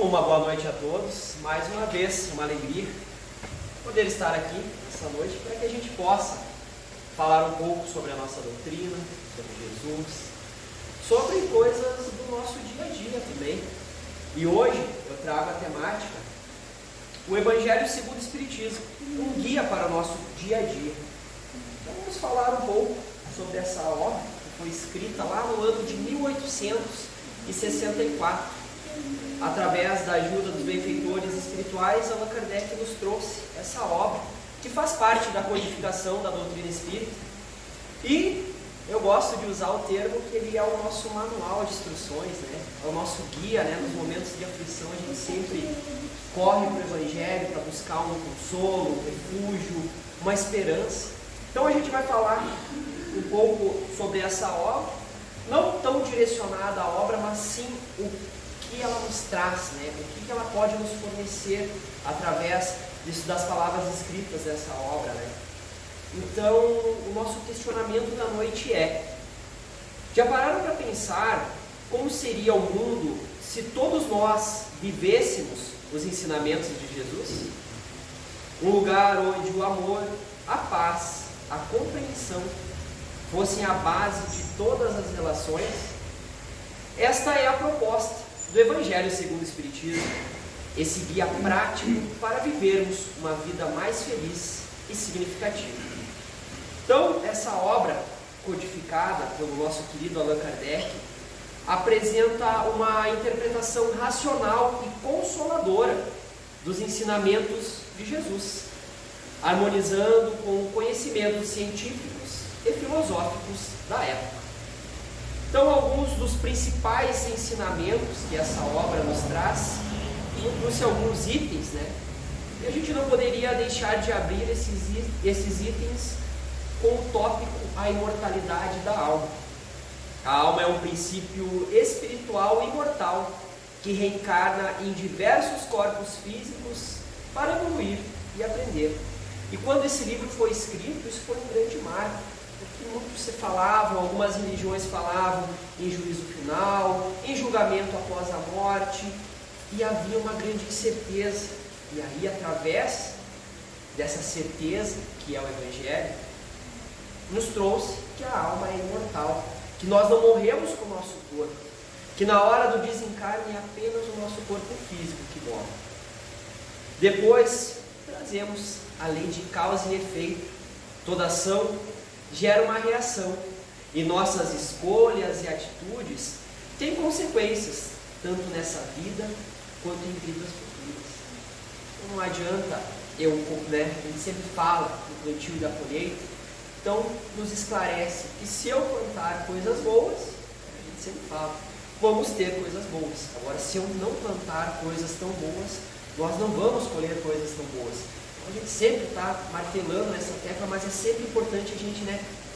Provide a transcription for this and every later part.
Uma boa noite a todos. Mais uma vez, uma alegria poder estar aqui essa noite para que a gente possa falar um pouco sobre a nossa doutrina, sobre Jesus, sobre coisas do nosso dia a dia também. E hoje eu trago a temática, o Evangelho segundo o Espiritismo, um guia para o nosso dia a dia. Então vamos falar um pouco sobre essa obra que foi escrita lá no ano de 1864. Através da ajuda dos benfeitores espirituais, Allan Kardec nos trouxe essa obra, que faz parte da codificação da doutrina espírita. E eu gosto de usar o termo que ele é o nosso manual de instruções, né? É o nosso guia, né? Nos momentos de aflição a gente sempre corre para o Evangelho para buscar um consolo, um refúgio, uma esperança. Então a gente vai falar um pouco sobre essa obra, não tão direcionada à obra, mas sim o que ela nos traz, né? O que ela pode nos fornecer através das palavras escritas dessa obra, né? Então, o nosso questionamento da noite é: já pararam para pensar como seria o mundo se todos nós vivêssemos os ensinamentos de Jesus? Um lugar onde o amor, a paz, a compreensão fossem a base de todas as relações? Esta é a proposta do Evangelho segundo o Espiritismo, esse guia prático para vivermos uma vida mais feliz e significativa. Então, essa obra codificada pelo nosso querido Allan Kardec apresenta uma interpretação racional e consoladora dos ensinamentos de Jesus, harmonizando com conhecimentos científicos e filosóficos da época. Então, alguns dos principais ensinamentos que essa obra nos traz, eu trouxe alguns itens, né? E a gente não poderia deixar de abrir esses itens com o tópico a imortalidade da alma. A alma é um princípio espiritual imortal que reencarna em diversos corpos físicos para evoluir e aprender. E quando esse livro foi escrito, isso foi um grande marco. Porque muitos se falavam, algumas religiões falavam em juízo final, em julgamento após a morte, e havia uma grande incerteza. E aí, através dessa certeza, que é o Evangelho, nos trouxe que a alma é imortal, que nós não morremos com o nosso corpo, que na hora do desencarne é apenas o nosso corpo físico que morre. Depois, trazemos a lei de causa e efeito. Toda ação gera uma reação, e nossas escolhas e atitudes têm consequências, tanto nessa vida quanto em vidas futuras. Então, não adianta a gente sempre fala do plantio e da colheita, então nos esclarece que se eu plantar coisas boas, a gente sempre fala, vamos ter coisas boas. Agora, se eu não plantar coisas tão boas, nós não vamos colher coisas tão boas. A gente sempre está martelando nessa tecla, mas é sempre importante a gente,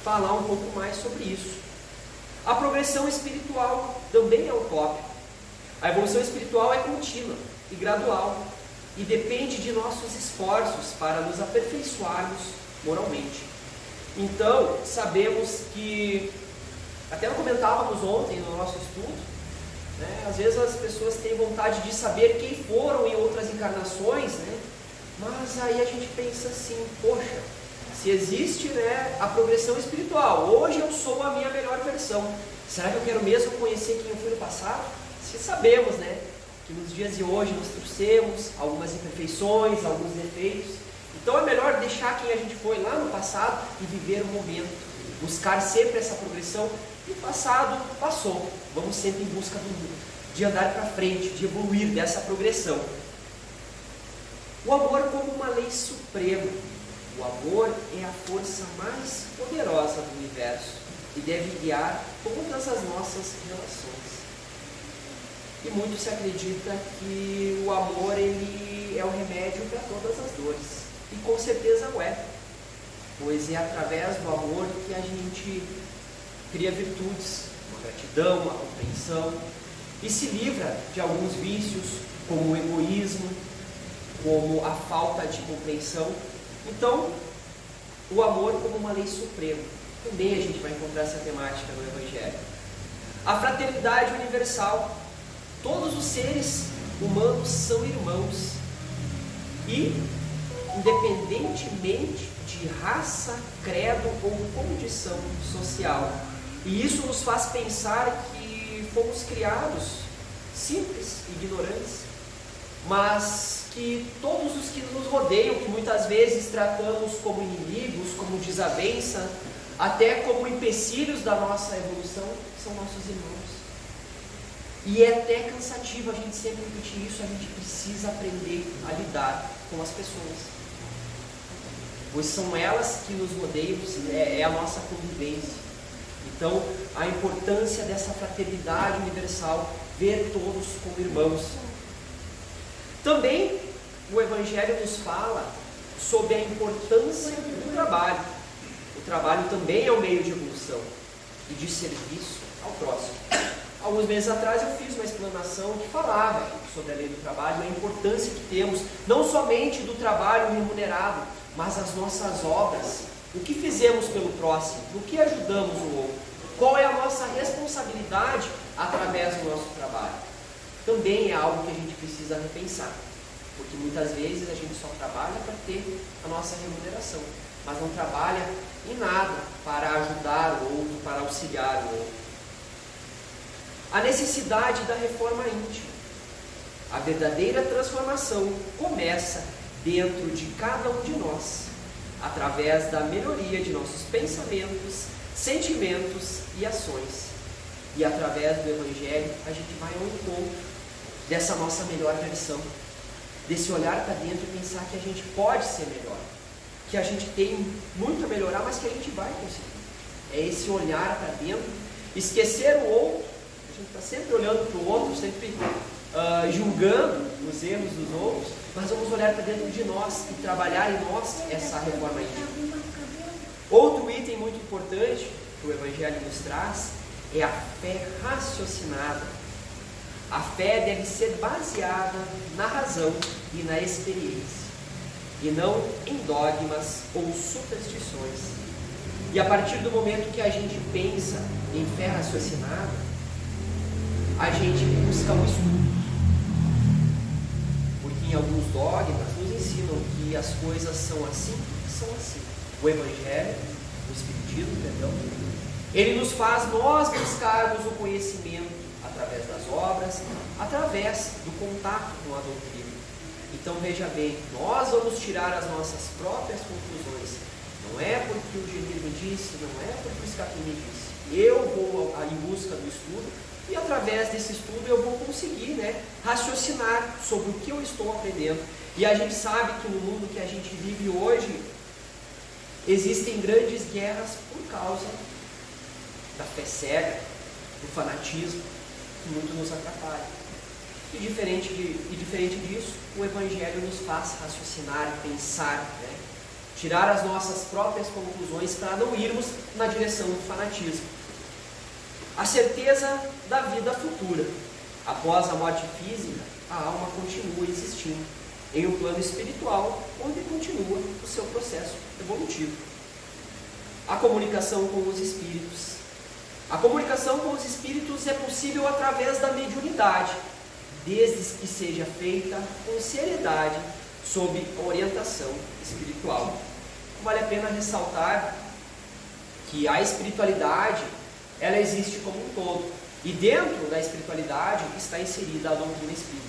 falar um pouco mais sobre isso. A progressão espiritual também é um tópico. A evolução espiritual é contínua e gradual e depende de nossos esforços para nos aperfeiçoarmos moralmente. Então, sabemos que, até comentávamos ontem no nosso estudo, às vezes as pessoas têm vontade de saber quem foram em outras encarnações, mas aí a gente pensa assim, poxa, se existe a progressão espiritual, hoje eu sou a minha melhor versão, será que eu quero mesmo conhecer quem eu fui no passado? Se sabemos, que nos dias de hoje nós trouxemos algumas imperfeições, alguns defeitos, então é melhor deixar quem a gente foi lá no passado e viver o momento, buscar sempre essa progressão. E o passado passou, vamos sempre em busca de andar para frente, de evoluir dessa progressão. O amor como uma lei suprema. O amor é a força mais poderosa do universo e deve guiar todas as nossas relações. E muito se acredita que o amor ele é o remédio para todas as dores. E com certeza o é. Pois é através do amor que a gente cria virtudes, a gratidão, a compreensão, e se livra de alguns vícios, como o egoísmo, como a falta de compreensão. Então, o amor como uma lei suprema. Também a gente vai encontrar essa temática no Evangelho. A fraternidade universal. Todos os seres humanos são irmãos e, independentemente de raça, credo ou condição social. E isso nos faz pensar que fomos criados simples, ignorantes, mas que todos os que nos rodeiam, que muitas vezes tratamos como inimigos, como desavença, até como empecilhos da nossa evolução, são nossos irmãos. E é até cansativo a gente sempre repetir isso, a gente precisa aprender a lidar com as pessoas. Pois são elas que nos rodeiam, é a nossa convivência. Então, a importância dessa fraternidade universal, ver todos como irmãos. Também, o Evangelho nos fala sobre a importância do trabalho. O trabalho também é um meio de evolução e de serviço ao próximo. Alguns meses atrás eu fiz uma explanação que falava sobre a lei do trabalho, a importância que temos, não somente do trabalho remunerado, mas as nossas obras, o que fizemos pelo próximo, no que ajudamos o outro, qual é a nossa responsabilidade através do nosso trabalho. Também é algo que a gente precisa repensar, porque muitas vezes a gente só trabalha para ter a nossa remuneração, mas não trabalha em nada para ajudar o outro, para auxiliar o outro. A necessidade da reforma íntima. A verdadeira transformação começa dentro de cada um de nós, através da melhoria de nossos pensamentos, sentimentos e ações. E através do Evangelho a gente vai ao encontro dessa nossa melhor versão, desse olhar para dentro e pensar que a gente pode ser melhor, que a gente tem muito a melhorar, mas que a gente vai conseguir. É esse olhar para dentro, esquecer o outro. A gente está sempre olhando para o outro, sempre julgando os erros dos outros, mas vamos olhar para dentro de nós e trabalhar em nós essa reforma íntima. Outro item muito importante que o Evangelho nos traz é a fé raciocinada. A fé deve ser baseada na razão e na experiência, e não em dogmas ou superstições. E a partir do momento que a gente pensa em fé raciocinada, a gente busca o estudo, porque em alguns dogmas nos ensinam que as coisas são assim e são assim. O Evangelho, o Espiritismo, entendeu? Ele nos faz nós buscarmos o conhecimento através das obras, através do contato com a doutrina. Então veja bem, nós vamos tirar as nossas próprias conclusões. Não é porque o Genir me disse, não é porque o Scapin me disse. Eu vou em busca do estudo, e através desse estudo eu vou conseguir, raciocinar sobre o que eu estou aprendendo. E a gente sabe que no mundo que a gente vive hoje, existem grandes guerras por causa da fé cega, do fanatismo, que muito nos atrapalha. E diferente disso, o Evangelho nos faz raciocinar, pensar, tirar as nossas próprias conclusões para não irmos na direção do fanatismo. A certeza da vida futura. Após a morte física, a alma continua existindo em um plano espiritual, onde continua o seu processo evolutivo. A comunicação com os espíritos. A comunicação com os espíritos é possível através da mediunidade, desde que seja feita com seriedade, sob orientação espiritual. Vale a pena ressaltar que a espiritualidade, ela existe como um todo, e dentro da espiritualidade está inserida a doutrina espírita.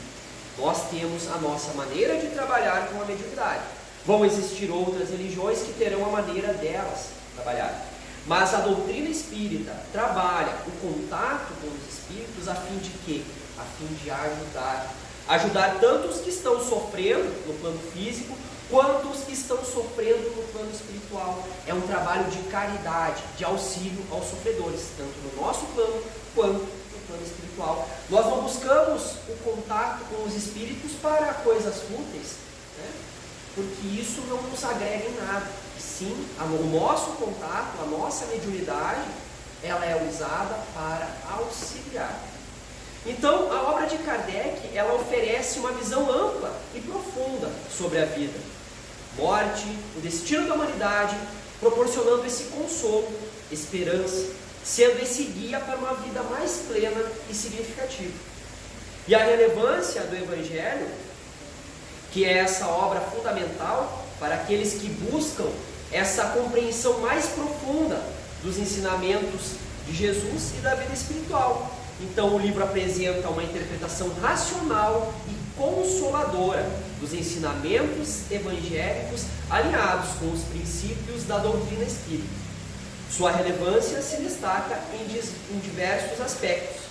Nós temos a nossa maneira de trabalhar com a mediunidade. Vão existir outras religiões que terão a maneira delas trabalhar, mas a doutrina espírita trabalha o contato com os espíritos a fim de quê? A fim de ajudar tanto os que estão sofrendo no plano físico, quanto os que estão sofrendo no plano espiritual. É um trabalho de caridade, de auxílio aos sofredores, tanto no nosso plano, quanto no plano espiritual. Nós não buscamos o contato com os espíritos para coisas fúteis, porque isso não nos agrega em nada. E sim, o nosso contato, a nossa mediunidade, ela é usada para auxiliar. Então, a obra de Kardec, ela oferece uma visão ampla e profunda sobre a vida, morte, o destino da humanidade, proporcionando esse consolo, esperança, sendo esse guia para uma vida mais plena e significativa. E a relevância do Evangelho, que é essa obra fundamental para aqueles que buscam essa compreensão mais profunda dos ensinamentos de Jesus e da vida espiritual. Então o livro apresenta uma interpretação racional e consoladora dos ensinamentos evangélicos alinhados com os princípios da doutrina espírita. Sua relevância se destaca em diversos aspectos.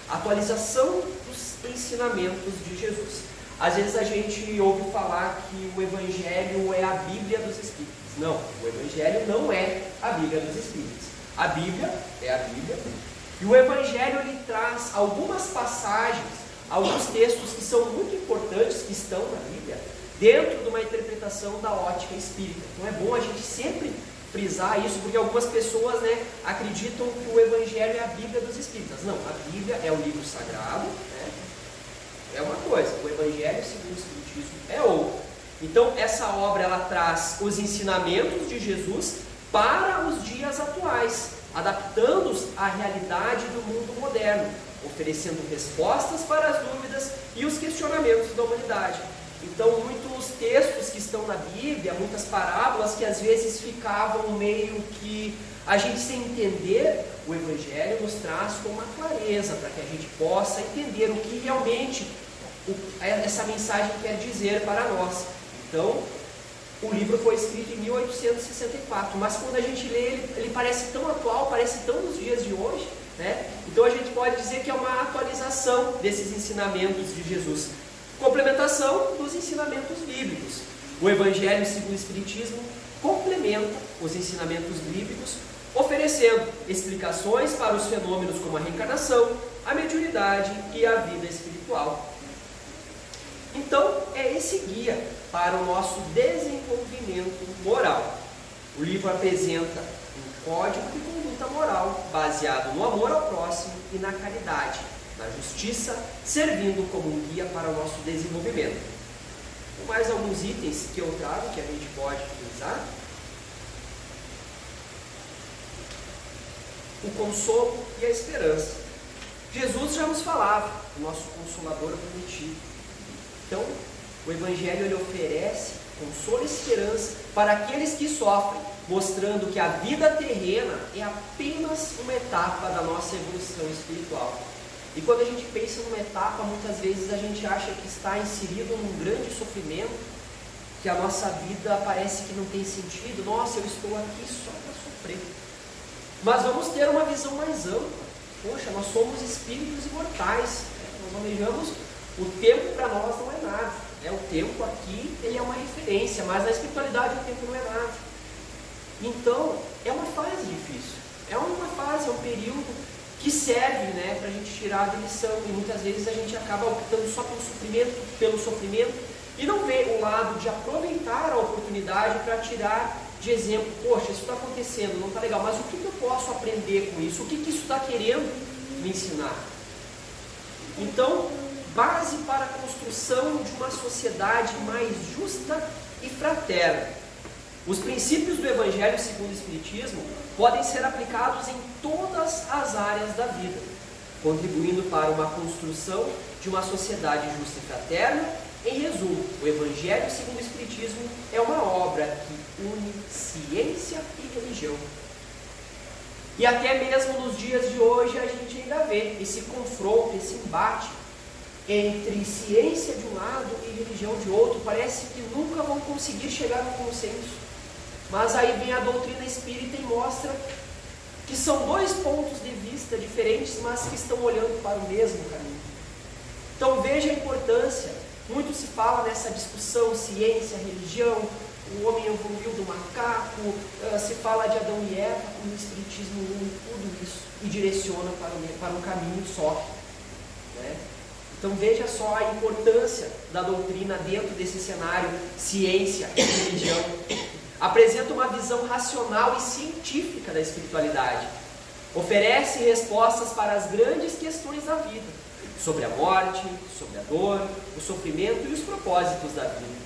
Atualização dos ensinamentos de Jesus. Às vezes a gente ouve falar que o Evangelho é a Bíblia dos Espíritos. Não, o Evangelho não é a Bíblia dos Espíritos. A Bíblia é a Bíblia. E o Evangelho ele traz algumas passagens, alguns textos que são muito importantes, que estão na Bíblia, dentro de uma interpretação da ótica espírita. Então é bom a gente sempre frisar isso, porque algumas pessoas, acreditam que o Evangelho é a Bíblia dos Espíritas. Não, a Bíblia é o livro sagrado, é uma coisa, o Evangelho segundo o Espiritismo é outra. Então essa obra ela traz os ensinamentos de Jesus para os dias atuais, adaptando-os à realidade do mundo moderno, oferecendo respostas para as dúvidas e os questionamentos da humanidade. Então muitos textos que estão na Bíblia, muitas parábolas que às vezes ficavam meio que a gente sem entender, o Evangelho nos traz com uma clareza para que a gente possa entender o que realmente essa mensagem quer dizer para nós. Então, o livro foi escrito em 1864, mas quando a gente lê, ele parece tão atual, parece tão nos dias de hoje, Então a gente pode dizer que é uma atualização desses ensinamentos de Jesus. Complementação dos ensinamentos bíblicos. O Evangelho segundo o Espiritismo complementa os ensinamentos bíblicos, oferecendo explicações para os fenômenos como a reencarnação, a mediunidade e a vida espiritual. Então, é esse guia para o nosso desenvolvimento moral. O livro apresenta um código de conduta moral baseado no amor ao próximo e na caridade, na justiça, servindo como um guia para o nosso desenvolvimento. Com mais alguns itens que eu trago, que a gente pode utilizar. O consolo e a esperança. Jesus já nos falava, o nosso Consolador prometido. Então, o Evangelho ele oferece consolo e esperança para aqueles que sofrem, mostrando que a vida terrena é apenas uma etapa da nossa evolução espiritual. E quando a gente pensa numa etapa, muitas vezes a gente acha que está inserido num grande sofrimento, que a nossa vida parece que não tem sentido. Nossa, eu estou aqui só para sofrer. Mas vamos ter uma visão mais ampla. Poxa, nós somos espíritos imortais. Nós almejamos, o tempo para nós não é nada. O tempo aqui ele é uma referência, mas na espiritualidade o tempo não é nada. Então, é uma fase difícil. É uma fase, é um período que serve para a gente tirar a lição. E muitas vezes a gente acaba optando só pelo sofrimento e não vê o lado de aproveitar a oportunidade para tirar de exemplo. Poxa, isso está acontecendo, não está legal, mas o que eu posso aprender com isso? O que isso está querendo me ensinar? Então, base para a construção de uma sociedade mais justa e fraterna. Os princípios do Evangelho segundo o Espiritismo podem ser aplicados em todas as áreas da vida, contribuindo para uma construção de uma sociedade justa e fraterna. Em resumo, o Evangelho segundo o Espiritismo é uma obra que une ciência e religião. E até mesmo nos dias de hoje a gente ainda vê esse confronto, esse embate entre ciência de um lado e religião de outro. Parece que nunca vão conseguir chegar a um consenso. Mas aí vem a doutrina espírita e mostra que são dois pontos de vista diferentes, mas que estão olhando para o mesmo caminho. Então veja a importância. Muito se fala nessa discussão, ciência, religião, o homem evoluiu do macaco, se fala de Adão e Eva, o Espiritismo une tudo isso e direciona para um caminho só. Então veja só a importância da doutrina dentro desse cenário ciência e religião. Apresenta uma visão racional e científica da espiritualidade. Oferece respostas para as grandes questões da vida, sobre a morte, sobre a dor, o sofrimento e os propósitos da vida.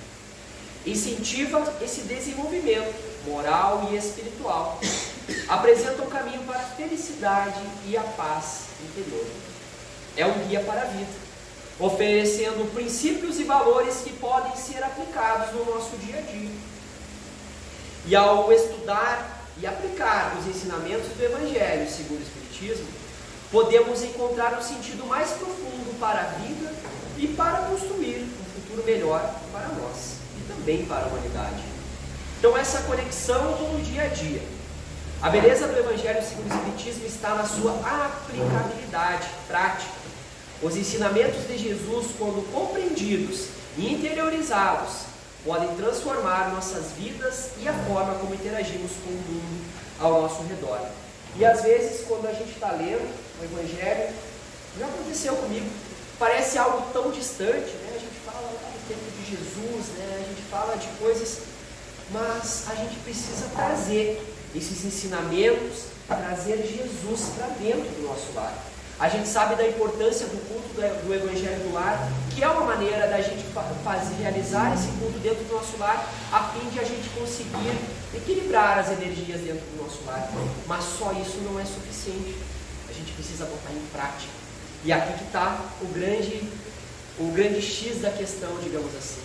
Incentiva esse desenvolvimento moral e espiritual. Apresenta um caminho para a felicidade e a paz interior. É um guia para a vida. oferecendo princípios e valores que podem ser aplicados no nosso dia a dia. E ao estudar e aplicar os ensinamentos do Evangelho segundo o Espiritismo, podemos encontrar um sentido mais profundo para a vida e para construir um futuro melhor para nós e também para a humanidade. Então, essa conexão com o dia a dia. A beleza do Evangelho segundo o Espiritismo está na sua aplicabilidade prática. Os ensinamentos de Jesus, quando compreendidos e interiorizados, podem transformar nossas vidas e a forma como interagimos com o mundo ao nosso redor. E às vezes, quando a gente está lendo o Evangelho, já aconteceu comigo, parece algo tão distante, né? A gente fala do tempo de Jesus, né? A gente fala de coisas, mas a gente precisa trazer esses ensinamentos, trazer Jesus para dentro do nosso lar. A gente sabe da importância do culto do Evangelho do Lar, que é uma maneira da gente realizar esse culto dentro do nosso lar, a fim de a gente conseguir equilibrar as energias dentro do nosso lar. Mas só isso não é suficiente. A gente precisa botar em prática. E aqui que está o grande X da questão, digamos assim.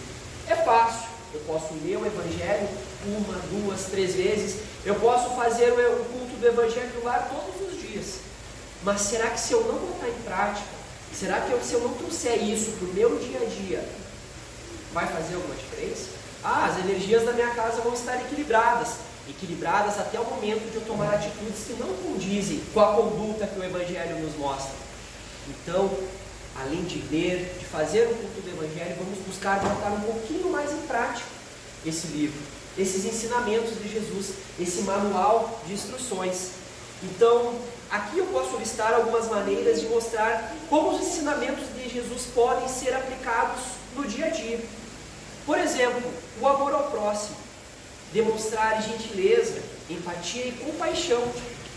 É fácil. Eu posso ler o Evangelho 1, 2, 3 vezes. Eu posso fazer o culto do Evangelho do Lar todos os dias. Mas será que se eu não botar em prática, será que se eu não trouxer isso para o meu dia a dia, vai fazer alguma diferença? As energias da minha casa vão estar equilibradas até o momento de eu tomar atitudes que não condizem com a conduta que o Evangelho nos mostra. Então, além de ler, de fazer o culto do Evangelho, vamos buscar botar um pouquinho mais em prática esse livro, esses ensinamentos de Jesus, esse manual de instruções. Então, aqui eu posso listar algumas maneiras de mostrar como os ensinamentos de Jesus podem ser aplicados no dia a dia. Por exemplo, o amor ao próximo, demonstrar gentileza, empatia e compaixão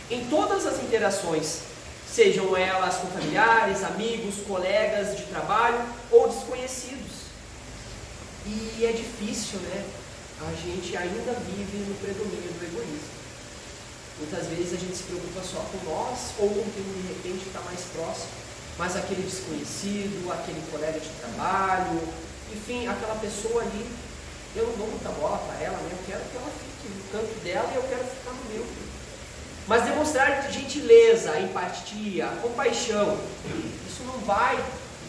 em todas as interações, sejam elas com familiares, amigos, colegas de trabalho ou desconhecidos. E é difícil, né? A gente ainda vive no predomínio do egoísmo. Muitas vezes a gente se preocupa só com nós ou com quem de repente está mais próximo, mas aquele desconhecido, aquele colega de trabalho, enfim, aquela pessoa ali, eu não dou muita bola para ela, né? Eu quero que ela fique no canto dela e eu quero ficar no meu. Mas demonstrar gentileza, empatia, compaixão, isso não vai,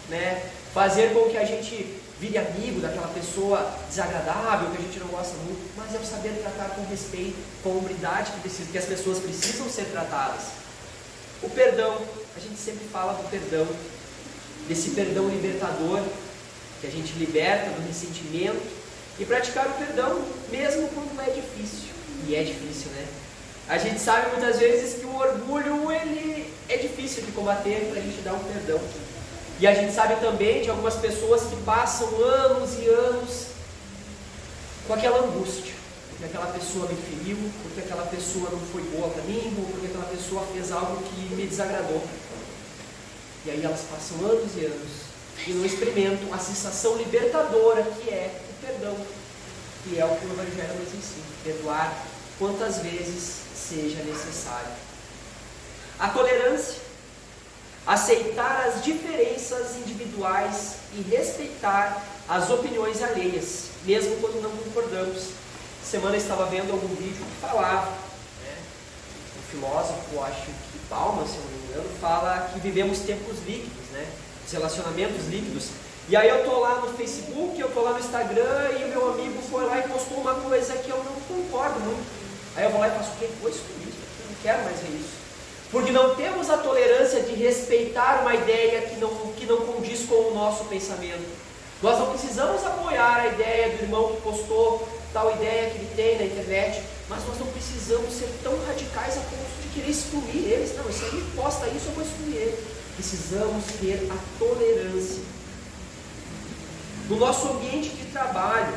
né, fazer com que a gente vire amigo daquela pessoa desagradável, que a gente não gosta muito, mas é o saber tratar com respeito, com humildade que as pessoas precisam ser tratadas. O perdão, a gente sempre fala do perdão, desse perdão libertador, que a gente liberta do ressentimento, e praticar o perdão mesmo quando é difícil. E é difícil, né? A gente sabe muitas vezes que o orgulho, ele é difícil de combater para a gente dar um perdão. E a gente sabe também de algumas pessoas que passam anos e anos com aquela angústia, porque aquela pessoa me feriu, porque aquela pessoa não foi boa para mim, ou porque aquela pessoa fez algo que me desagradou. E aí elas passam anos e anos e não experimentam a sensação libertadora que é o perdão, que é o que o Evangelho nos ensina: perdoar quantas vezes seja necessário. A tolerância, aceitar as diferenças individuais e respeitar as opiniões alheias, mesmo quando não concordamos. Semana eu estava vendo algum vídeo que falava, né, o filósofo, acho que Bauman, se não me engano, fala que vivemos tempos líquidos, né, os relacionamentos líquidos. E aí eu estou lá no Facebook, eu estou lá no Instagram, e o meu amigo foi lá e postou uma coisa que eu não concordo muito. Aí eu vou lá e faço: que coisa com isso? Eu não quero mais ver isso. Porque não temos a tolerância de respeitar uma ideia que não condiz com o nosso pensamento. Nós não precisamos apoiar a ideia do irmão que postou tal ideia que ele tem na internet, mas nós não precisamos ser tão radicais a ponto de querer excluir eles. Não, se ele posta isso, eu vou excluir ele. Precisamos ter a tolerância. No nosso ambiente de trabalho,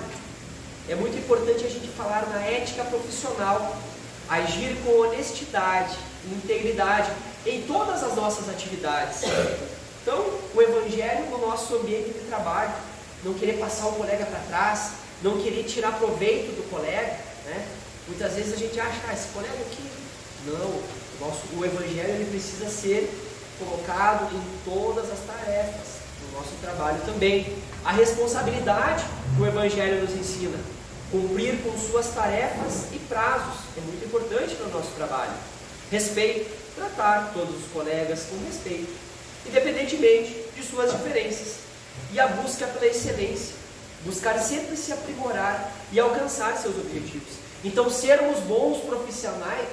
é muito importante a gente falar na ética profissional, agir com honestidade e integridade em todas as nossas atividades. Então, o Evangelho no nosso ambiente de trabalho, não querer passar o colega para trás, não querer tirar proveito do colega, né? Muitas vezes a gente acha: esse colega aqui... Não, o Evangelho ele precisa ser colocado em todas as tarefas, no nosso trabalho também. A responsabilidade que o Evangelho nos ensina, cumprir com suas tarefas e prazos, é muito importante no nosso trabalho. Respeito, tratar todos os colegas com respeito, independentemente de suas diferenças. E a busca pela excelência, buscar sempre se aprimorar e alcançar seus objetivos. Então, sermos bons profissionais,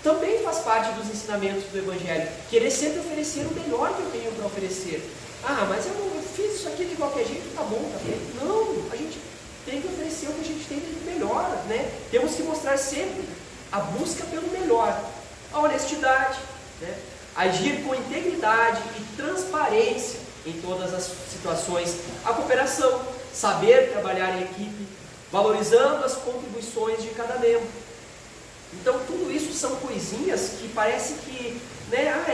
também faz parte dos ensinamentos do Evangelho. Querer sempre oferecer o melhor que eu tenho para oferecer. Ah, mas eu fiz isso aqui de qualquer jeito, tá bom, tá feito. Não, a gente tem que oferecer o que a gente tem de melhor, né? Temos que mostrar sempre a busca pelo melhor, a honestidade, né? Agir com integridade e transparência em todas as situações, a cooperação, saber trabalhar em equipe, valorizando as contribuições de cada membro. Então, tudo isso são coisinhas que parece que,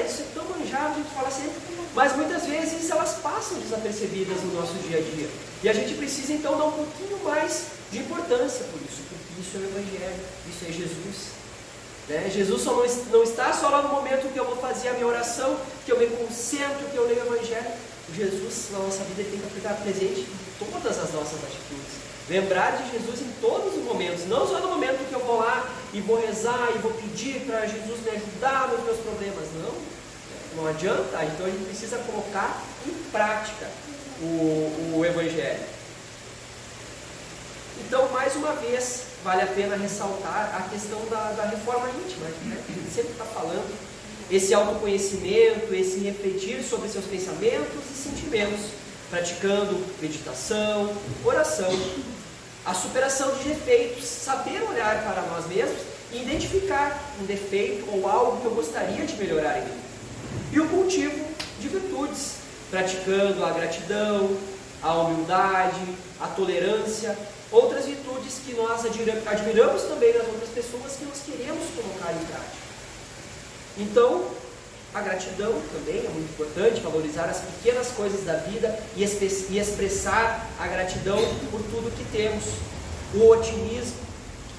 isso é tão manjado, a gente fala sempre, mas muitas vezes elas passam desapercebidas no nosso dia a dia. E a gente precisa, então, dar um pouquinho mais de importância por isso, porque isso é o Evangelho, isso é Jesus. Jesus só não está só lá no momento que eu vou fazer a minha oração, que eu me concentro, que eu leio o Evangelho. Jesus, na nossa vida, tem que ficar presente em todas as nossas atitudes. Lembrar de Jesus em todos os momentos, não só no momento que eu vou lá e vou rezar e vou pedir para Jesus me ajudar nos meus problemas. Não adianta, então a gente precisa colocar em prática o Evangelho. Então, mais uma vez, vale a pena ressaltar a questão da reforma íntima, que a gente sempre está falando, esse autoconhecimento, esse refletir sobre seus pensamentos e sentimentos, praticando meditação, oração, a superação de defeitos, saber olhar para nós mesmos e identificar um defeito ou algo que eu gostaria de melhorar em mim. E o cultivo de virtudes, praticando a gratidão, a humildade, a tolerância, outras virtudes que nós admiramos também nas outras pessoas que nós queremos colocar em prática. Então, a gratidão também é muito importante, valorizar as pequenas coisas da vida e expressar a gratidão por tudo que temos. O otimismo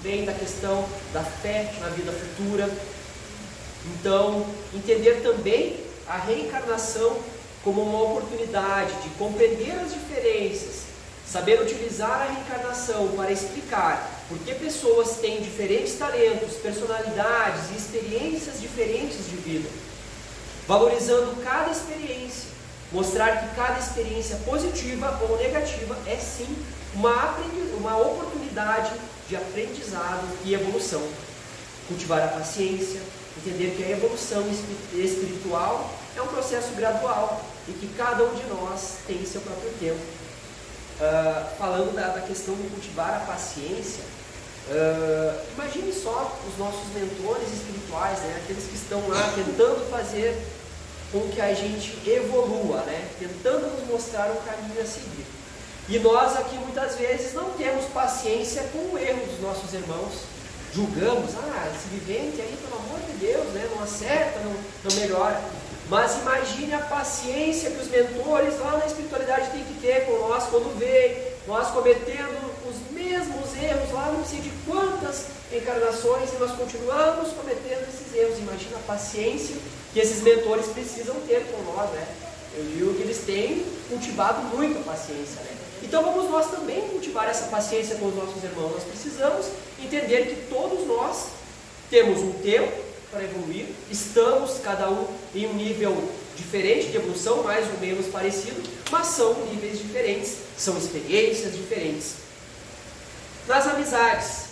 vem da questão da fé na vida futura. Então, entender também a reencarnação como uma oportunidade de compreender as diferenças, saber utilizar a reencarnação para explicar por que pessoas têm diferentes talentos, personalidades e experiências diferentes de vida. Valorizando cada experiência, mostrar que cada experiência positiva ou negativa é sim uma oportunidade de aprendizado e evolução. Cultivar a paciência, entender que a evolução espiritual é um processo gradual e que cada um de nós tem seu próprio tempo. Falando da questão de cultivar a paciência, imagine só os nossos mentores espirituais, aqueles que estão lá tentando fazer com que a gente evolua, tentando nos mostrar um caminho a seguir. E nós aqui muitas vezes não temos paciência com o erro dos nossos irmãos, julgamos, esse vivente aí, pelo amor de Deus, não acerta, não melhora. Mas imagine a paciência que os mentores lá na espiritualidade têm que ter com nós quando vê nós cometendo os mesmos erros lá não sei de quantas encarnações e nós continuamos cometendo esses erros. Imagina a paciência que esses mentores precisam ter com nós, Eu digo que eles têm cultivado muito a paciência, Então vamos nós também cultivar essa paciência com os nossos irmãos. Nós precisamos entender que todos nós temos um tempo para evoluir, estamos cada um em um nível diferente de evolução, mais ou menos parecido, mas são níveis diferentes, são experiências diferentes. Nas amizades,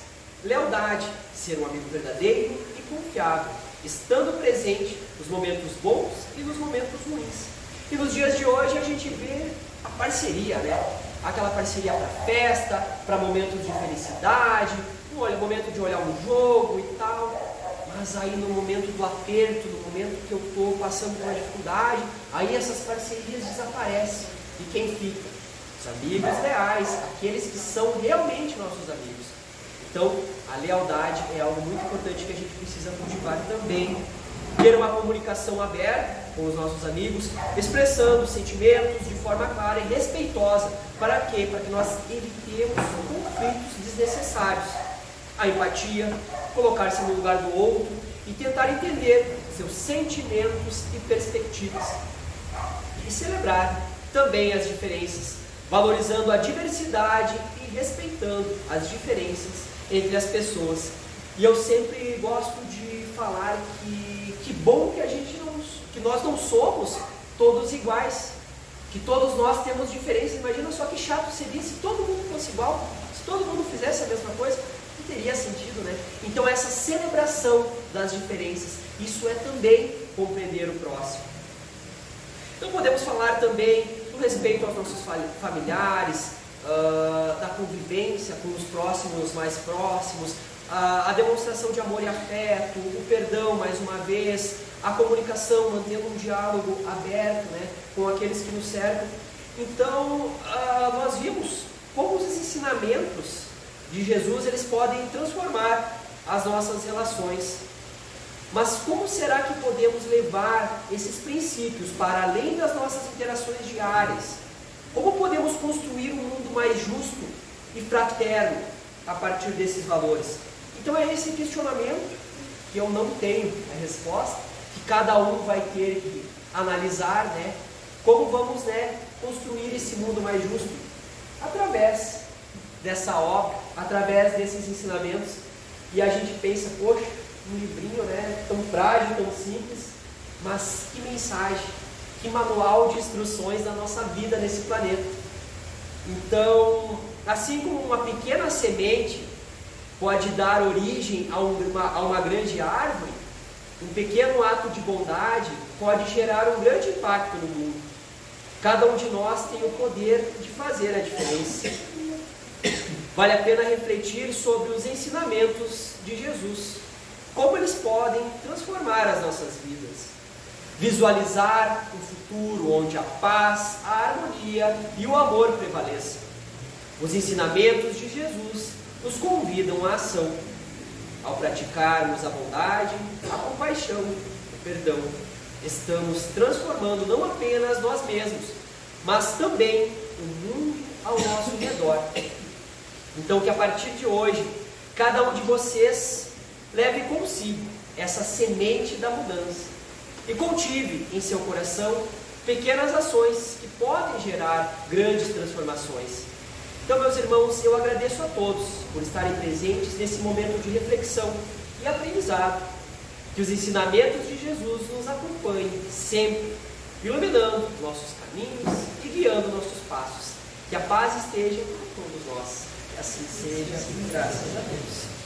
lealdade, ser um amigo verdadeiro e confiável, estando presente nos momentos bons e nos momentos ruins. E nos dias de hoje a gente vê a parceria, Aquela parceria para festa, para momentos de felicidade, momento de olhar um jogo e tal. Mas aí no momento do aperto, no momento que eu estou passando por uma dificuldade, aí essas parcerias desaparecem. E quem fica? Os amigos leais, aqueles que são realmente nossos amigos. Então, a lealdade é algo muito importante que a gente precisa cultivar também. Ter uma comunicação aberta com os nossos amigos, expressando sentimentos de forma clara e respeitosa. Para quê? Para que nós evitemos conflitos desnecessários. A empatia, colocar-se no lugar do outro e tentar entender seus sentimentos e perspectivas. e celebrar também as diferenças, valorizando a diversidade e respeitando as diferenças entre as pessoas. E eu sempre gosto de falar que bom que nós não somos todos iguais, que todos nós temos diferenças. Imagina só que chato seria se todo mundo fosse igual, se todo mundo fizesse a mesma coisa, não teria sentido, né? Então essa celebração das diferenças, isso é também compreender o próximo. Então podemos falar também do respeito aos nossos familiares, da convivência com os próximos mais próximos, a demonstração de amor e afeto, o perdão mais uma vez, a comunicação, mantendo um diálogo aberto, né, com aqueles que nos cercam. Então nós vimos como os ensinamentos de Jesus eles podem transformar as nossas relações. Mas como será que podemos levar esses princípios para além das nossas interações diárias? Como podemos construir um mundo mais justo e fraterno a partir desses valores? Então é esse questionamento que eu não tenho a resposta, que cada um vai ter que analisar, né? Como vamos, né, construir esse mundo mais justo? Através dessa obra, através desses ensinamentos. E a gente pensa, poxa, um livrinho, né, tão frágil, tão simples, mas que mensagem, que manual de instruções da nossa vida nesse planeta. Então, assim como uma pequena semente pode dar origem a uma grande árvore, um pequeno ato de bondade pode gerar um grande impacto no mundo. Cada um de nós tem o poder de fazer a diferença. Vale a pena refletir sobre os ensinamentos de Jesus, como eles podem transformar as nossas vidas. Visualizar um futuro onde a paz, a harmonia e o amor prevaleçam. Os ensinamentos de Jesus nos convidam à ação. Ao praticarmos a bondade, a compaixão, o perdão, estamos transformando não apenas nós mesmos, mas também o mundo ao nosso redor. Então que a partir de hoje, cada um de vocês leve consigo essa semente da mudança e cultive em seu coração pequenas ações que podem gerar grandes transformações. Então, meus irmãos, eu agradeço a todos por estarem presentes nesse momento de reflexão e aprendizado. Que os ensinamentos de Jesus nos acompanhem sempre, iluminando nossos caminhos e guiando nossos passos. Que a paz esteja com todos nós. Que assim seja, graças a Deus.